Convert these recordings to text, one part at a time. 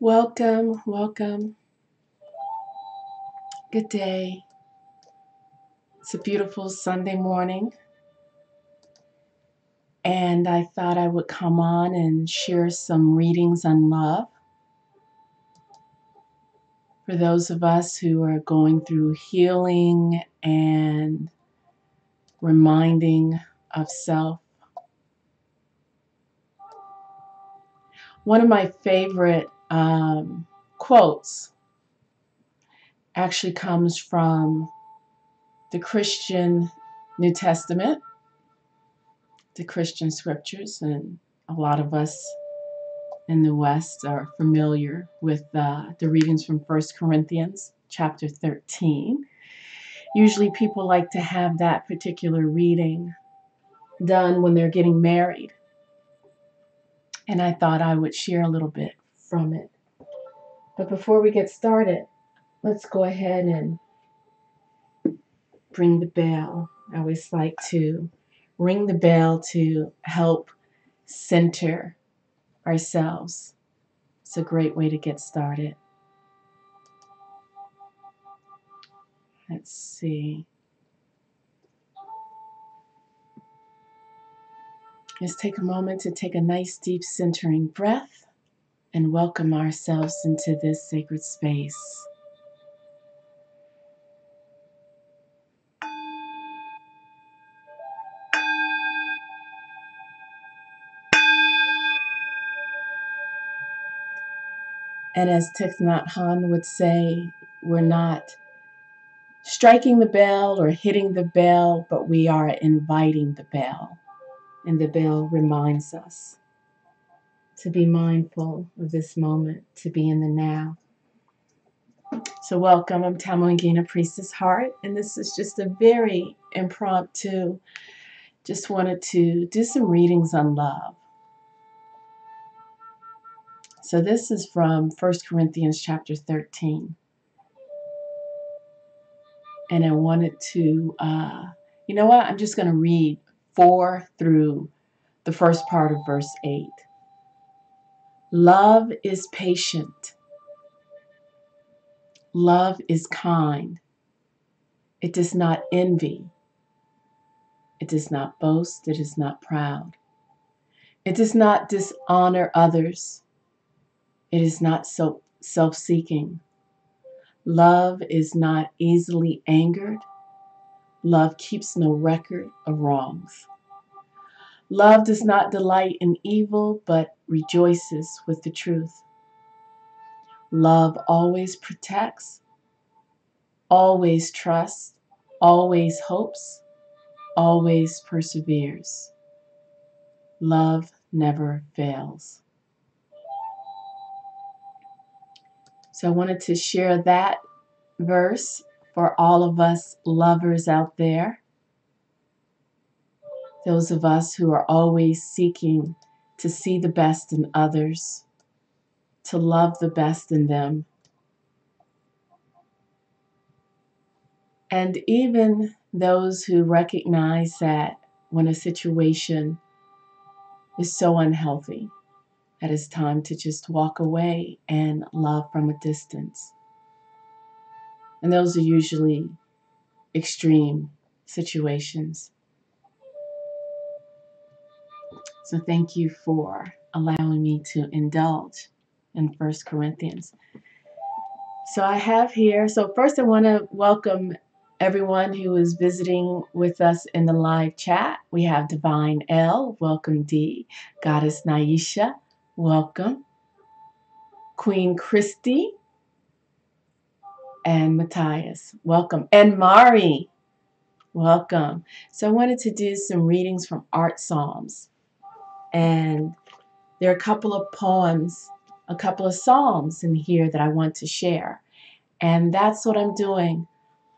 Welcome, welcome. Good day. It's a beautiful Sunday morning, and I thought I would come on and share some readings on love for those of us who are going through healing and reminding of self. One of my favorite quotes actually comes from the Christian New Testament, the Christian scriptures, and a lot of us in the West are familiar with the readings from 1 Corinthians chapter 13. Usually people like to have that particular reading done when they're getting married. And I thought I would share a little bit from it. But before we get started, let's go ahead and ring the bell. I always like to ring the bell to help center ourselves. It's a great way to get started. Let's see. Let's take a moment to take a nice deep centering breath and welcome ourselves into this sacred space. And as Thich Nhat Hanh would say, we're not striking the bell or hitting the bell, but we are inviting the bell. And the bell reminds us to be mindful of this moment, to be in the now. So welcome, I'm Tamu and Ngina, Priestess Heart, and this is just a very impromptu, just wanted to do some readings on love. So this is from 1 Corinthians chapter 13. And I wanted to, you know what, I'm just going to read 4 through the first part of verse 8. Love is patient. Love is kind. It does not envy. It does not boast. It is not proud. It does not dishonor others. It is not self-seeking. Love is not easily angered. Love keeps no record of wrongs. Love does not delight in evil, but rejoices with the truth. Love always protects, always trusts, always hopes, always perseveres. Love never fails. So I wanted to share that verse for all of us lovers out there. Those of us who are always seeking to see the best in others, to love the best in them. And even those who recognize that when a situation is so unhealthy, that it's time to just walk away and love from a distance. And those are usually extreme situations. So thank you for allowing me to indulge in 1 Corinthians. So I have here, so first I want to welcome everyone who is visiting with us in the live chat. We have Divine L, welcome D. Goddess Naisha, welcome. Queen Christy and Matthias, welcome. And Mari, welcome. So I wanted to do some readings from Art Psalms. And there are a couple of poems, a couple of psalms in here that I want to share. And that's what I'm doing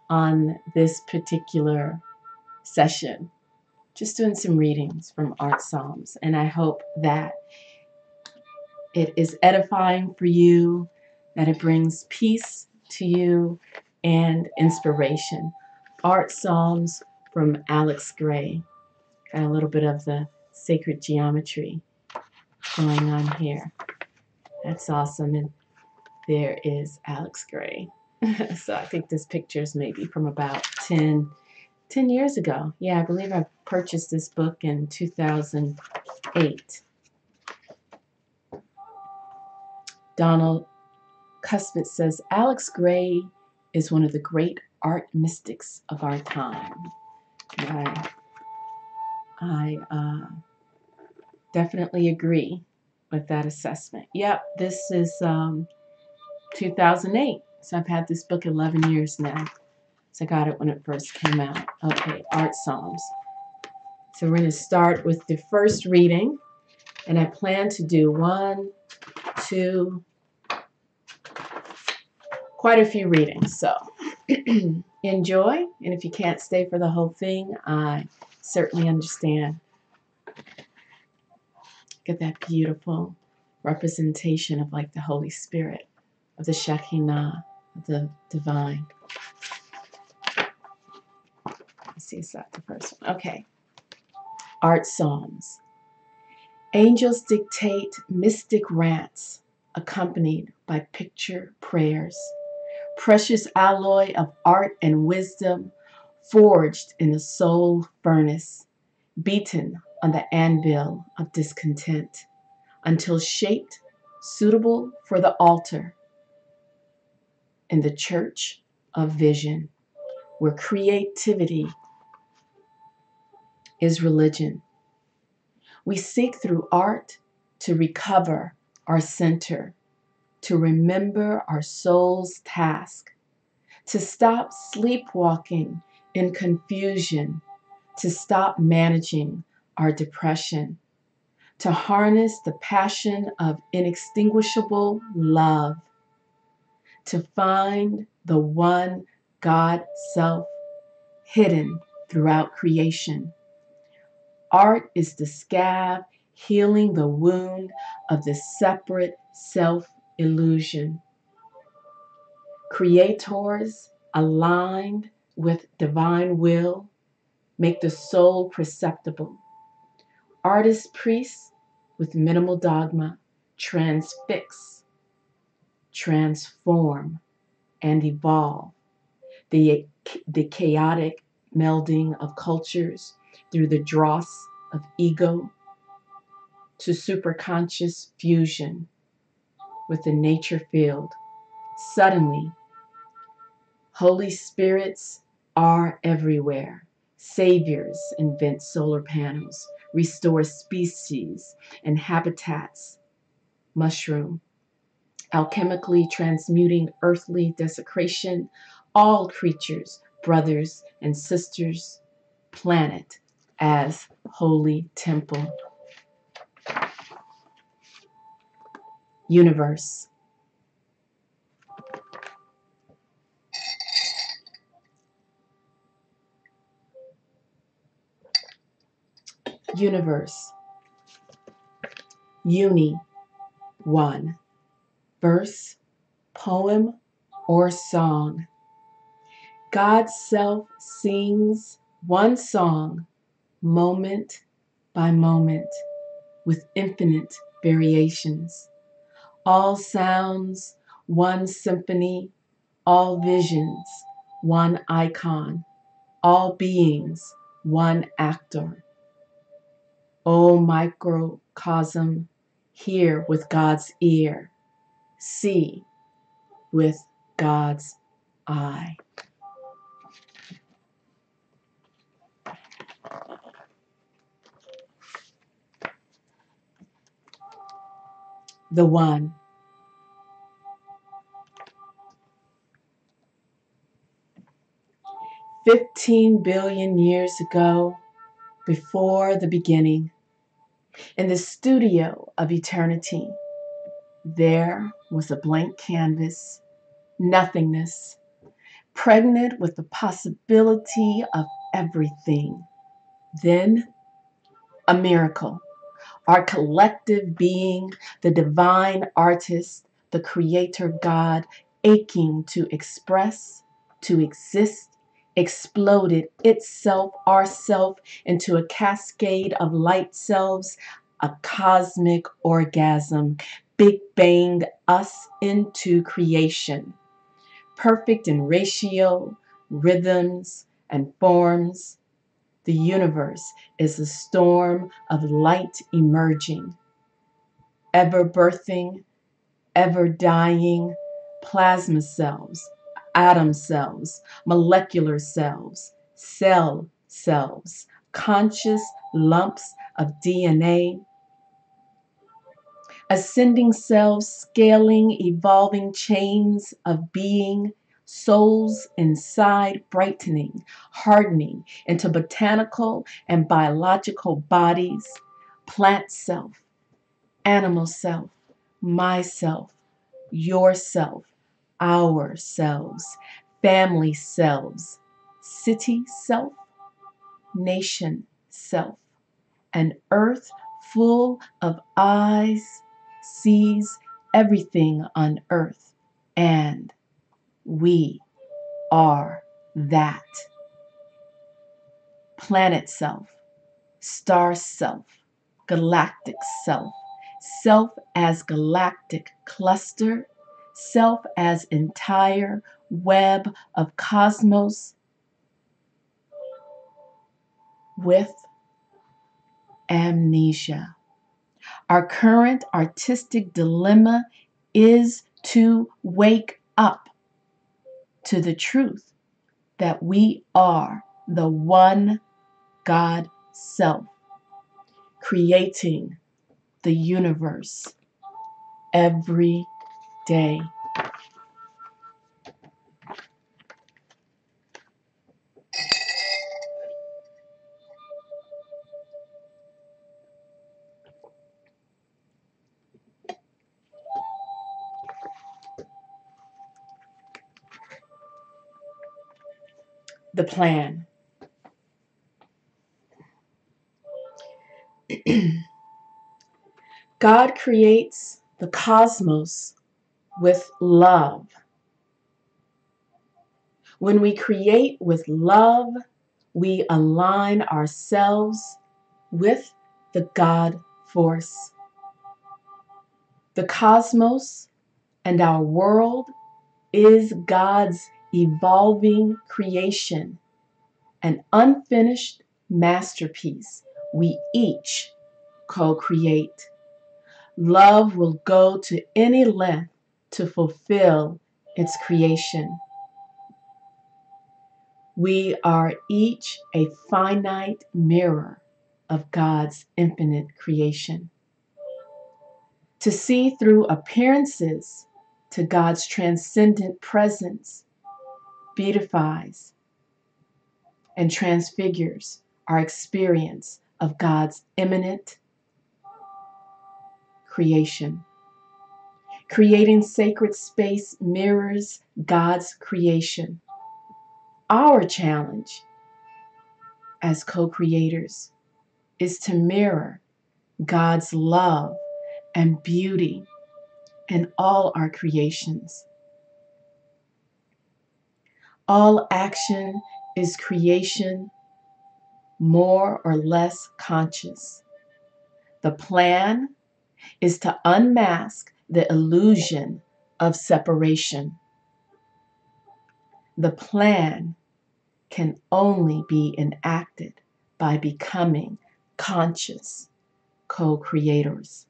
on this particular session. Just doing some readings from Art Psalms. And I hope that it is edifying for you, that it brings peace to you and inspiration. Art Psalms from Alex Gray. Got a little bit of the sacred geometry going on here. That's awesome. And there is Alex Gray. So I think this picture is maybe from about 10 years ago. Yeah, I believe I purchased this book in 2008. Donald Cuspit says, Alex Gray is one of the great art mystics of our time. I definitely agree with that assessment. Yep, this is 2008. So I've had this book 11 years now. So I got it when it first came out. Okay, Art Psalms. So we're going to start with the first reading. And I plan to do one, two, quite a few readings. So enjoy. And if you can't stay for the whole thing, I certainly understand. Get that beautiful representation of like the Holy Spirit, of the Shekinah, of the divine. Let's see, is that the first one? Okay. Art Psalms. Angels dictate mystic rants, accompanied by picture prayers. Precious alloy of art and wisdom, forged in the soul furnace, beaten on the anvil of discontent, until shaped, suitable for the altar, in the church of vision, where creativity is religion. We seek through art to recover our center, to remember our soul's task, to stop sleepwalking in confusion, to stop managing our depression, to harness the passion of inextinguishable love, to find the one God self hidden throughout creation. Art is the scab healing the wound of the separate self-illusion. Creators aligned with divine will make the soul perceptible. Artist priests with minimal dogma transfix, transform, and evolve the chaotic melding of cultures through the dross of ego to superconscious fusion with the nature field. Suddenly, Holy Spirits are everywhere. Saviors invent solar panels, restore species and habitats, mushroom, alchemically transmuting earthly desecration, all creatures, brothers and sisters, planet as holy temple. Universe. Universe. Uni. One. Verse, poem, or song. God's self sings one song, moment by moment, with infinite variations. All sounds, one symphony, all visions, one icon, all beings, one actor. O microcosm, hear with God's ear, see with God's eye. The One. $15 billion years ago, before the beginning, in the studio of eternity, there was a blank canvas, nothingness, pregnant with the possibility of everything. Then, a miracle. Our collective being, the divine artist, the creator God, aching to express, to exist, exploded itself, ourself, into a cascade of light selves, a cosmic orgasm, Big banged us into creation, perfect in ratio, rhythms, and forms. The universe is a storm of light emerging, ever birthing, ever dying, plasma cells, atom cells, molecular cells, cell cells, conscious lumps of DNA, ascending selves, scaling, evolving chains of being, souls inside brightening, hardening into botanical and biological bodies, plant self, animal self, myself, yourself, ourselves, family selves, city self, nation self, an earth full of eyes sees everything on earth, and we are that. Planet self, star self, galactic self, self as galactic cluster, self as entire web of cosmos with amnesia. Our current artistic dilemma is to wake up to the truth that we are the one God self, creating the universe every day. The plan. God creates the cosmos with love. When we create with love, we align ourselves with the God force. The cosmos and our world is God's evolving creation, an unfinished masterpiece we each co-create. Love will go to any length to fulfill its creation. We are each a finite mirror of God's infinite creation. To see through appearances to God's transcendent presence beautifies and transfigures our experience of God's immanent creation. Creating sacred space mirrors God's creation. Our challenge as co-creators is to mirror God's love and beauty in all our creations. All action is creation, more or less conscious. The plan is to unmask the illusion of separation. The plan can only be enacted by becoming conscious co-creators.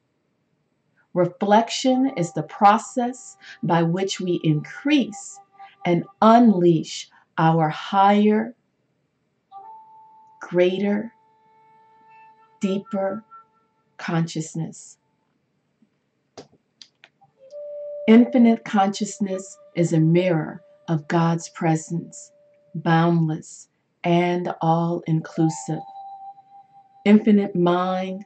Reflection is the process by which we increase and unleash our higher, greater, deeper consciousness. Infinite consciousness is a mirror of God's presence, boundless and all-inclusive. Infinite mind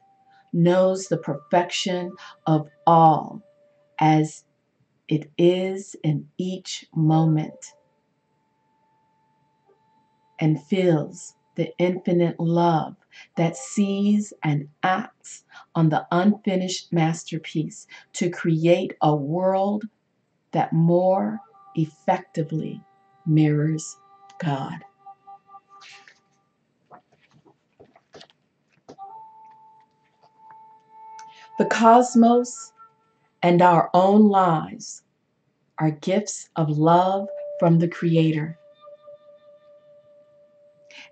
knows the perfection of all as it is in each moment and feels the infinite love that sees and acts on the unfinished masterpiece to create a world that more effectively mirrors God. The cosmos and our own lives are gifts of love from the Creator.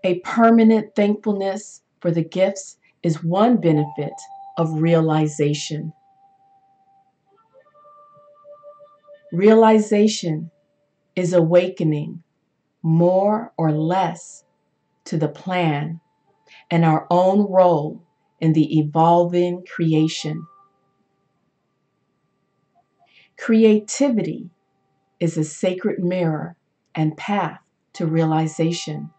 A permanent thankfulness for the gifts is one benefit of realization. Realization is awakening more or less to the plan and our own role in the evolving creation. Creativity is a sacred mirror and path to realization.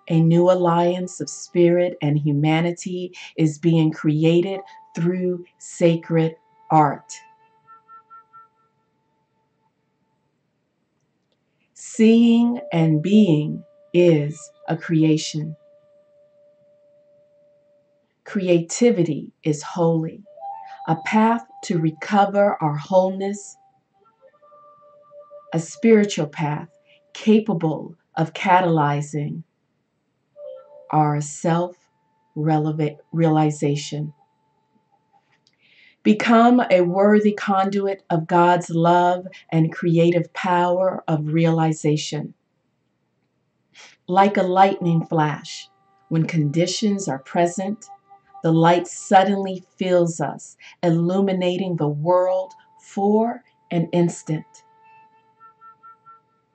A new alliance of spirit and humanity is being created through sacred art. Seeing and being is a creation. Creativity is holy, a path to recover our wholeness, a spiritual path capable of catalyzing our self-realization. Become a worthy conduit of God's love and creative power of realization. Like a lightning flash, when conditions are present, the light suddenly fills us, illuminating the world for an instant.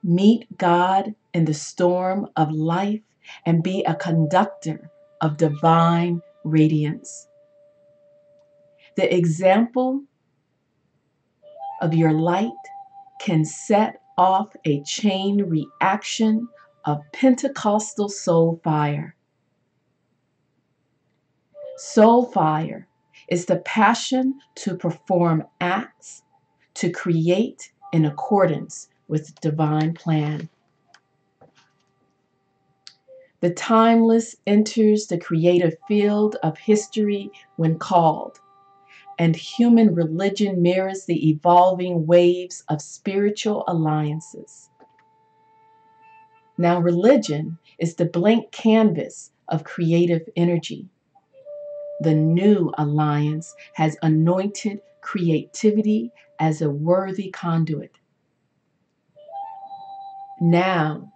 Meet God in the storm of life and be a conductor of divine radiance. The example of your light can set off a chain reaction of Pentecostal soul fire. Soul fire is the passion to perform acts to create in accordance with the divine plan. The timeless enters the creative field of history when called, and human religion mirrors the evolving waves of spiritual alliances. Now, religion is the blank canvas of creative energy. The new alliance has anointed creativity as a worthy conduit. Now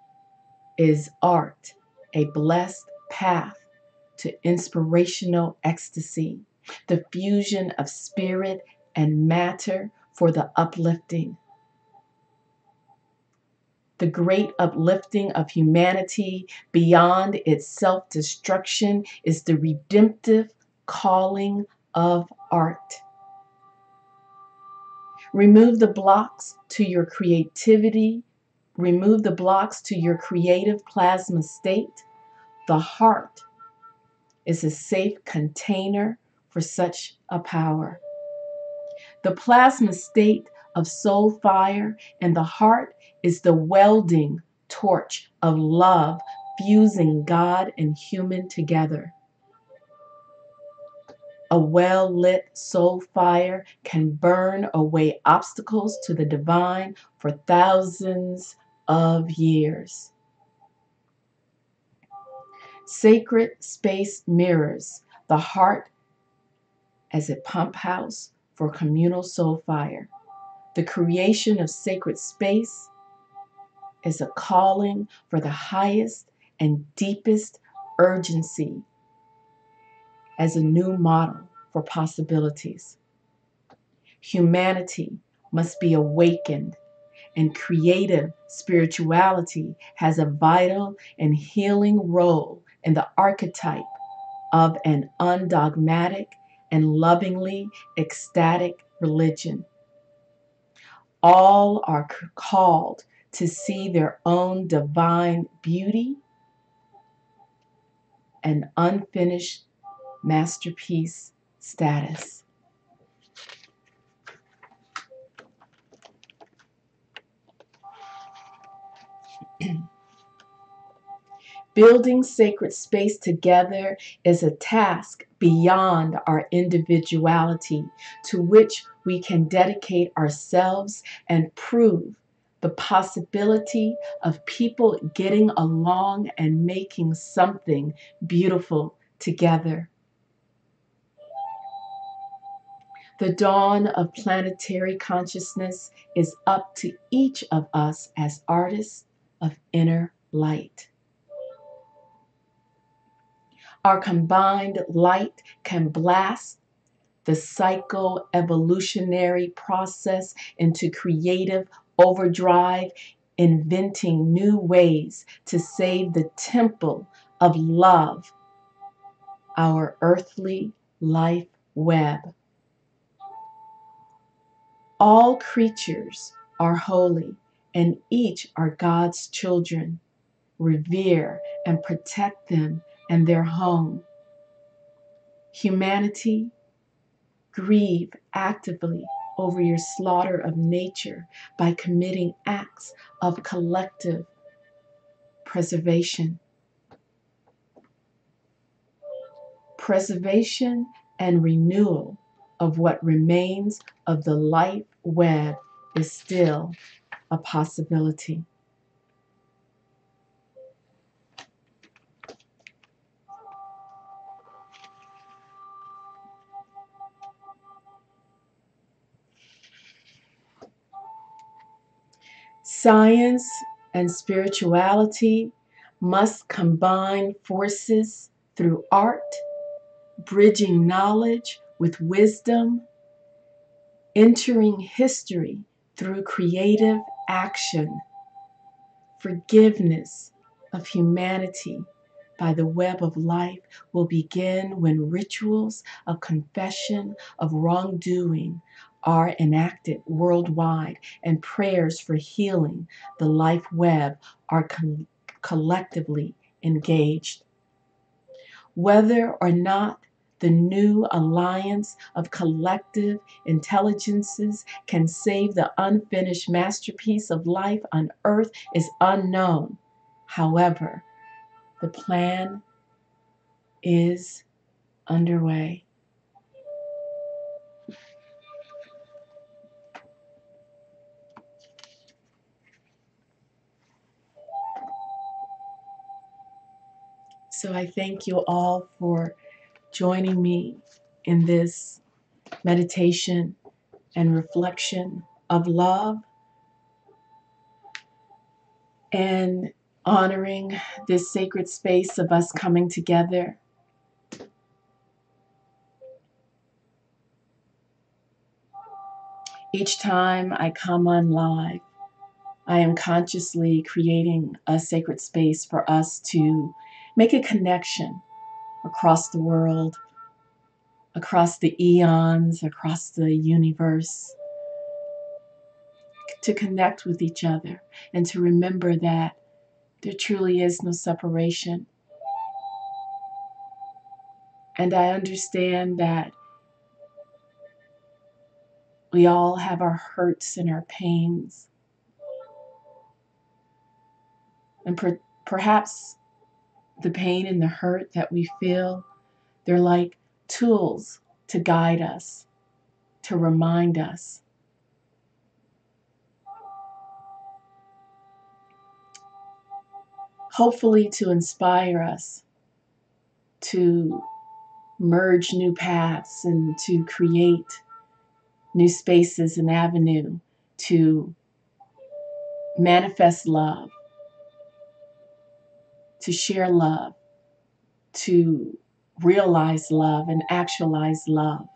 is art a blessed path to inspirational ecstasy, the fusion of spirit and matter for the uplifting. The great uplifting of humanity beyond its self-destruction is the redemptive calling of art. Remove the blocks to your creativity. Remove the blocks to your creative plasma state. The heart is a safe container for such a power. The plasma state of soul fire in the heart is the welding torch of love, fusing God and human together. A well-lit soul fire can burn away obstacles to the divine for thousands of years. Sacred space mirrors the heart as a pump house for communal soul fire. The creation of sacred space is a calling for the highest and deepest urgency as a new model for possibilities. Humanity must be awakened, and creative spirituality has a vital and healing role in the archetype of an undogmatic and lovingly ecstatic religion. All are called to see their own divine beauty and unfinished masterpiece status. Building sacred space together is a task beyond our individuality, to which we can dedicate ourselves and prove the possibility of people getting along and making something beautiful together. The dawn of planetary consciousness is up to each of us as artists of inner light. Our combined light can blast the psycho-evolutionary process into creative overdrive, inventing new ways to save the temple of love, our earthly life web. All creatures are holy, and each are God's children. Revere and protect them and their home. Humanity, grieve actively over your slaughter of nature by committing acts of collective preservation. Preservation and renewal of what remains of the life web is still a possibility. Science and spirituality must combine forces through art, bridging knowledge with wisdom, entering history through creative action. Forgiveness of humanity by the web of life will begin when rituals of confession of wrongdoing are enacted worldwide and prayers for healing the life web are collectively engaged. Whether or not the new alliance of collective intelligences can save the unfinished masterpiece of life on earth is unknown. However, the plan is underway. So I thank you all for joining me in this meditation and reflection of love and honoring this sacred space of us coming together. Each time I come on live, I am consciously creating a sacred space for us to make a connection across the world, across the eons, across the universe, to connect with each other and to remember that there truly is no separation. And I understand that we all have our hurts and our pains. And perhaps the pain and the hurt that we feel, they're like tools to guide us, to remind us. Hopefully to inspire us to merge new paths and to create new spaces and avenue to manifest love, to share love, to realize love and actualize love.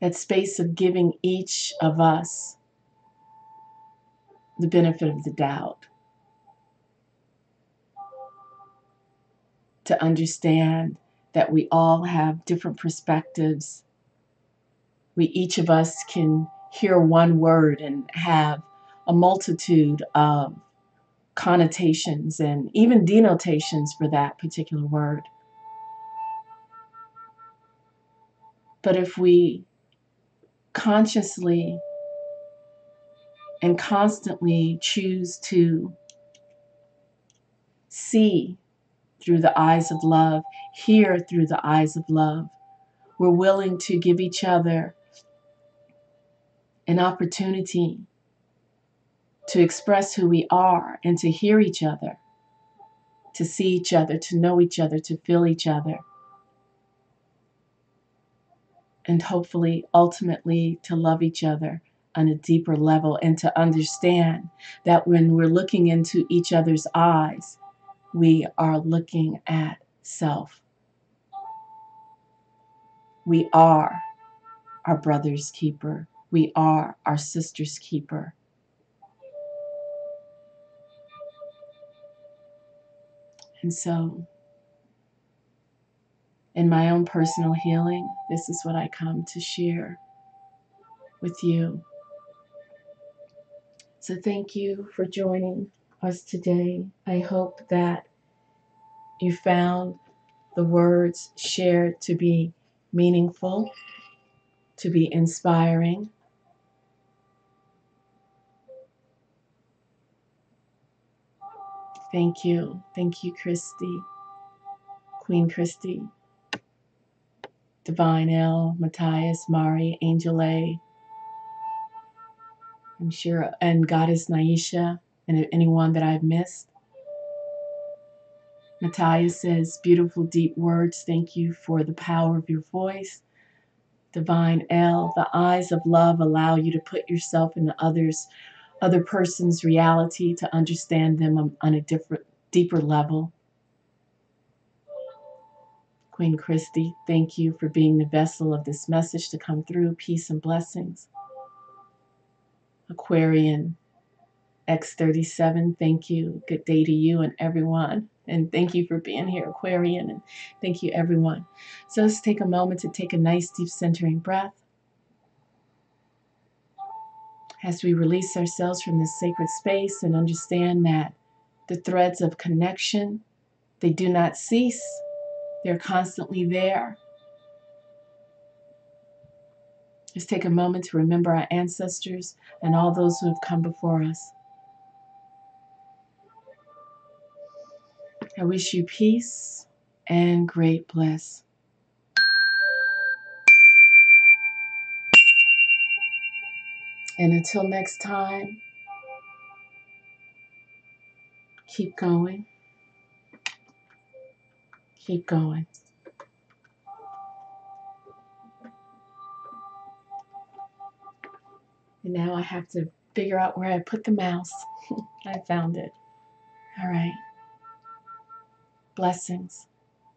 That space of giving each of us the benefit of the doubt, to understand that we all have different perspectives. Each of us can hear one word and have a multitude of connotations and even denotations for that particular word. But if we consciously and constantly choose to see through the eyes of love, hear through the eyes of love, we're willing to give each other an opportunity to express who we are and to hear each other, to see each other, to know each other, to feel each other, and hopefully, ultimately, to love each other on a deeper level, and to understand that when we're looking into each other's eyes, we are looking at self. We are our brother's keeper. We are our sister's keeper. And so, in my own personal healing, this is what I come to share with you. So thank you for joining us today. I hope that you found the words shared to be meaningful, to be inspiring. Thank you. Thank you, Christy, Queen Christy, Divine L, Matthias, Mari, Angel A, I'm sure, and Goddess Naisha, and anyone that I've missed. Matthias says, beautiful, deep words. Thank you for the power of your voice. Divine L, the eyes of love allow you to put yourself in other person's reality, to understand them on a deeper level. Queen Christy, thank you for being the vessel of this message to come through. Peace and blessings. Aquarian X37, thank you. Good day to you and everyone. And thank you for being here, Aquarian. And thank you, everyone. So let's take a moment to take a nice, deep, centering breath as we release ourselves from this sacred space and understand that the threads of connection, they do not cease. They're constantly there. Let's take a moment to remember our ancestors and all those who have come before us. I wish you peace and great bliss. And until next time, keep going. Keep going. And now I have to figure out where I put the mouse. I found it. All right. Blessings.